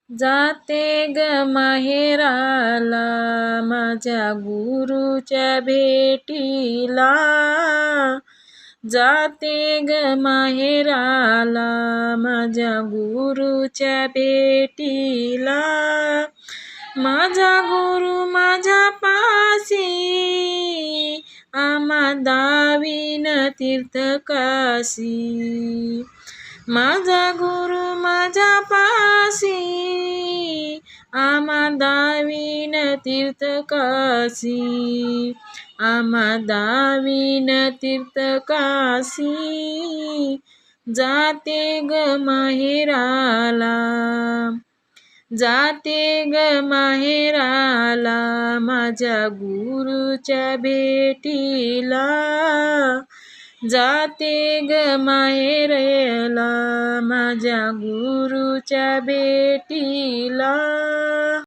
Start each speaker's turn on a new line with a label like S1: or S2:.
S1: जाते ग माहेराला माझ्या गुरुच्या भेटीला, जाते ग माहेराला माझ्या गुरुच्या भेटीला. माझा गुरु माझ्या पासी आम्हा दावीन तीर्थकाशी. माझा गुरु माझ्या पासी आम्हा दावीन तीर्थकाशी. आम्हा दावीन तीर्थकाशी. जाते ग माहेराला, जाते ग माहेराला माझ्या गुरुच्या भेटीला. जाते ग माहेराला माझ्या गुरुच्या भेटीला.